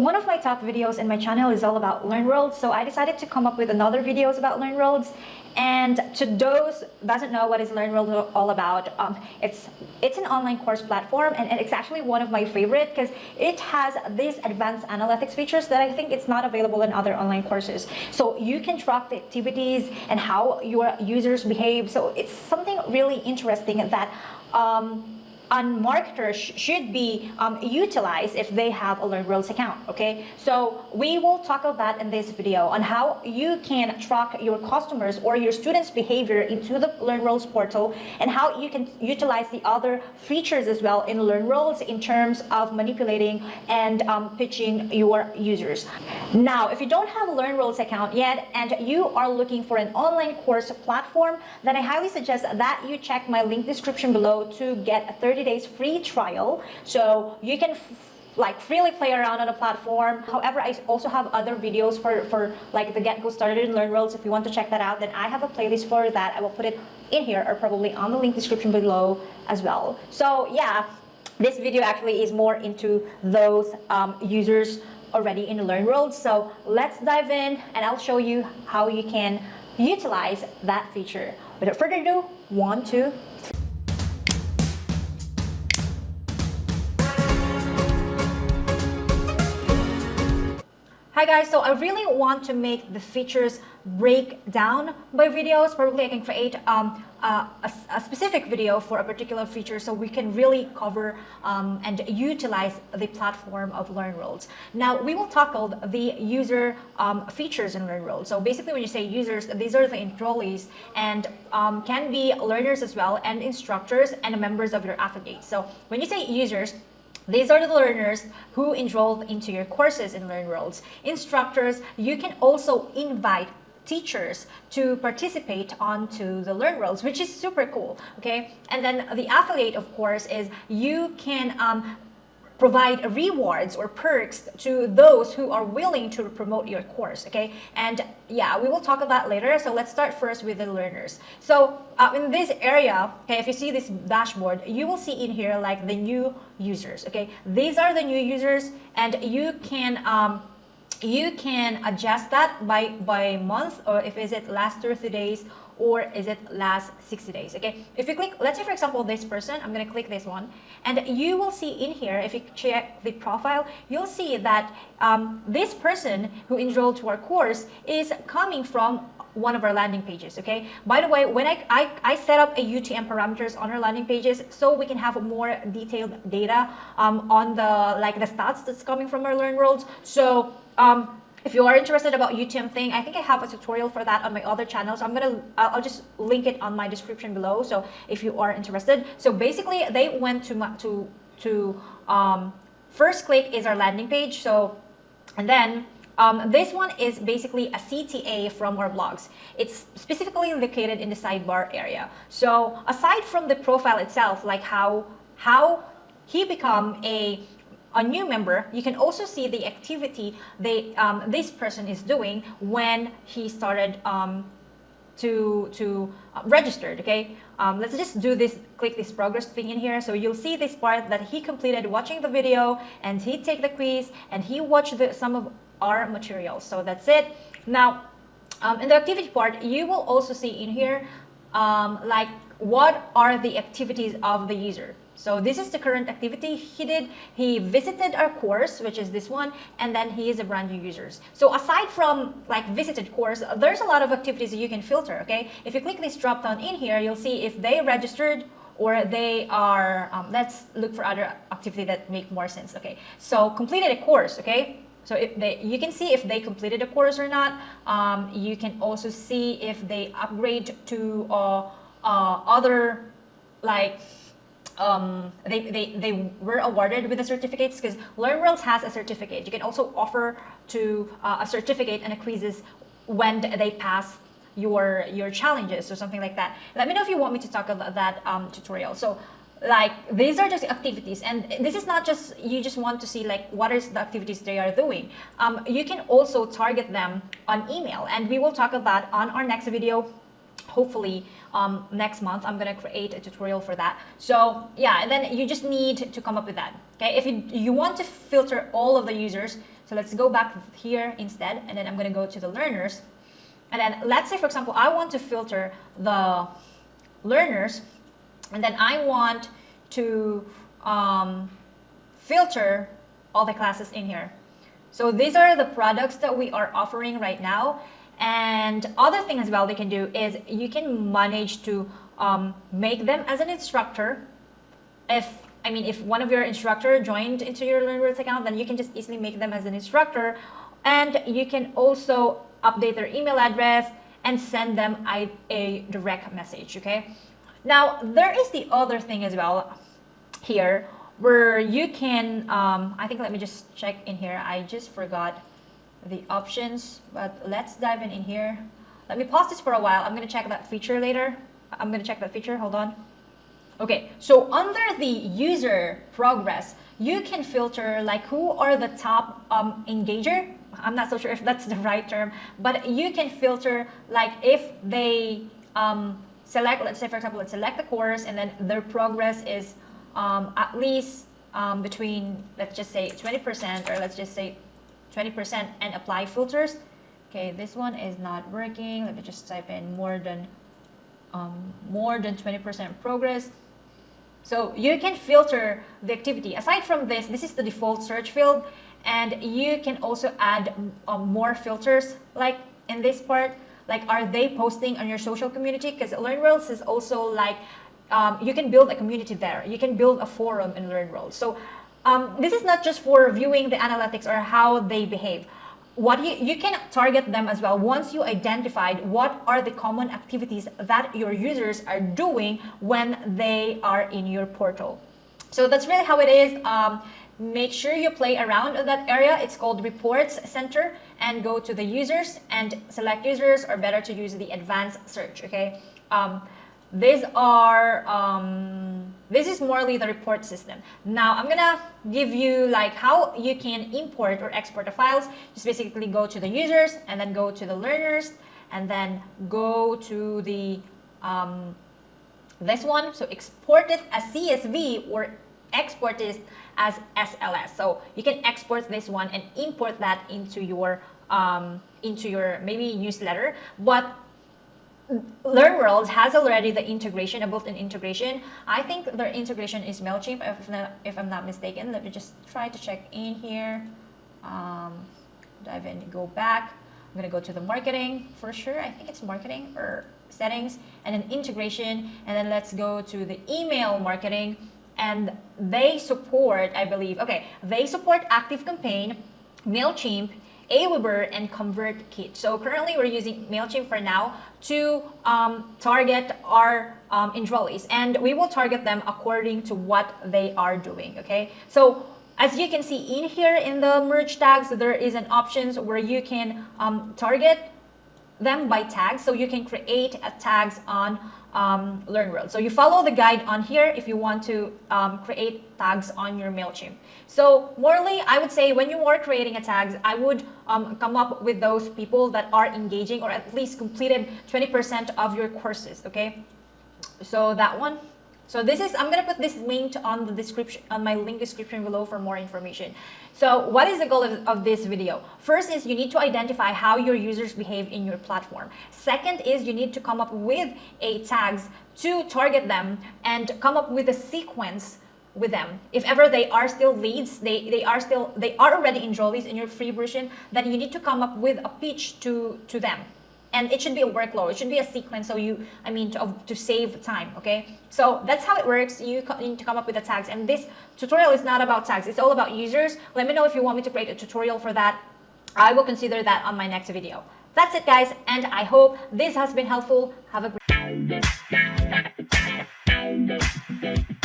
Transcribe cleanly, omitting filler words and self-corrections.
one of my top videos in my channel is all about Learnworlds, so I decided to come up with another videos about Learnworlds. And to those who doesn't know what is Learnworlds all about, it's an online course platform, and it's actually one of my favorite because it has these advanced analytics features that I think it's not available in other online courses. So you can track the activities and how your users behave. So it's something really interesting that marketers should be utilized if they have a Learnworlds account. Okay, so we will talk about that in this video on how you can track your customers or your students' behavior into the Learnworlds portal, and how you can utilize the other features as well in Learnworlds in terms of manipulating and pitching your users. Now, if you don't have a Learnworlds account yet and you are looking for an online course platform, then I highly suggest that you check my link description below to get a 30 days free trial, so you can freely play around on a platform. However, I also have other videos for like the get go started in Learnworlds. If you want to check that out, then I have a playlist for that. I will put it in here or probably on the link description below as well. So yeah, this video actually is more into those users already in Learnworlds. So let's dive in and I'll show you how you can utilize that feature. Without further ado, 1, 2, 3. Hi guys, so I really want to make the features break down by videos. Probably I can create a specific video for a particular feature so we can really cover and utilize the platform of Learnworlds. Now we will tackle the user features in Learnworlds. So basically when you say users, these are the enrollees and can be learners as well, and instructors and members of your affiliates. So when you say users, these are the learners who enrolled into your courses in Learnworlds. Instructors, you can also invite teachers to participate onto the Learnworlds, which is super cool, okay? And then the affiliate, of course, is you can provide rewards or perks to those who are willing to promote your course, okay? And yeah, we will talk about that later. So let's start first with the learners. So in this area, okay, if you see this dashboard, you will see in here like the new users, okay? These are the new users, and you can adjust that by month, or if is it last 30 days or is it last 60 days, okay? If you click, let's say for example this person, I'm gonna click this one, and you will see in here, if you check the profile, you'll see that this person who enrolled to our course is coming from one of our landing pages, okay? By the way, when I set up a UTM parameters on our landing pages so we can have more detailed data on the stats that's coming from our Learnworlds. So if you are interested about UTM thing, I think I have a tutorial for that on my other channel. So I'll just link it on my description below. So if you are interested, so basically they went to first click is our landing page. So, and then this one is basically a CTA from our blogs. It's specifically located in the sidebar area. So aside from the profile itself, like how he become a new member, you can also see the activity this person is doing when he started to registered, okay? Let's just do this, click this progress thing in here. So you'll see this part that he completed watching the video, and he take the quiz, and he watched some of our materials. So that's it. Now in the activity part, you will also see in here like what are the activities of the user. So this is the current activity he did. He visited our course, which is this one, and then he is a brand new user. So aside from like visited course, there's a lot of activities that you can filter, okay? If you click this drop down in here, you'll see if they registered or they are, let's look for other activity that make more sense, okay? So completed a course, okay? So if you can see if they completed a course or not. You can also see if they upgrade to other like they were awarded with the certificates, because Learnworlds has a certificate. You can also offer to a certificate and a quizzes when they pass your challenges or something like that. Let me know if you want me to talk about that tutorial. So like these are just activities, and this is not just you just want to see like what is the activities they are doing. You can also target them on email, and we will talk about on our next video hopefully next month I'm gonna create a tutorial for that. So yeah, and then you just need to come up with that. Okay, if you want to filter all of the users, so let's go back here instead, and then I'm gonna go to the learners, and then let's say for example I want to filter the learners, and then I want to filter all the classes in here. So these are the products that we are offering right now. And other thing as well they can do is you can manage to make them as an instructor. If one of your instructor joined into your Learnworlds account, then you can just easily make them as an instructor, and you can also update their email address and send them a direct message. Okay, now there is the other thing as well here where you can I think, let me just check in here, I just forgot the options, but let's dive in here. Let me pause this for a while. I'm going to check that feature later. I'm going to check that feature. Hold on. Okay, so under the user progress, you can filter like who are the top engager. I'm not so sure if that's the right term, but you can filter like if they select, let's say for example, let's select the course and then their progress is at least between, let's just say 20%, or let's just say 20%, and apply filters. Okay, this one is not working. Let me just type in more than 20% progress. So you can filter the activity. Aside from this, this is the default search field, and you can also add more filters like in this part, like are they posting on your social community, because Learnworlds is also like you can build a community there. You can build a forum in Learnworlds. So this is not just for viewing the analytics or how they behave. What you can target them as well once you identified what are the common activities that your users are doing when they are in your portal. So that's really how it is. Make sure you play around in that area. It's called Reports Center, and go to the users and select users, or better to use the advanced search. Okay. These are this is morely the report system. Now I'm gonna give you like how you can import or export the files. Just basically go to the users and then go to the learners and then go to the this one. So export it as CSV or export it as SLS. So you can export this one and import that into your maybe newsletter. But Learnworlds has already the integration, a built-in integration. I think their integration is MailChimp, if I'm not mistaken. Let me just try to check in here. Dive in, go back. I'm going to go to the marketing for sure. I think it's marketing or settings, and then integration. And then let's go to the email marketing. And they support, I believe, okay, they support ActiveCampaign, MailChimp, Aweber, and ConvertKit. So currently we're using MailChimp for now to target our enrollees, and we will target them according to what they are doing. Okay, so as you can see in here in the merge tags, there is an options where you can target them by tags. So you can create tags on Learnworlds. So you follow the guide on here if you want to create tags on your MailChimp. So morally, I would say when you are creating a tags, I would come up with those people that are engaging or at least completed 20% of your courses. Okay, so that one. So this is, I'm gonna put this linked on the description, on my link description below for more information. So what is the goal of this video? First is you need to identify how your users behave in your platform. Second is you need to come up with a tags to target them and come up with a sequence with them. If ever they are still leads, they are already enrollees in your free version, then you need to come up with a pitch to them. And it should be a workflow. It should be a sequence. So to save time. Okay. So that's how it works. You need to come up with the tags. And this tutorial is not about tags. It's all about users. Let me know if you want me to create a tutorial for that. I will consider that on my next video. That's it, guys. And I hope this has been helpful. Have a great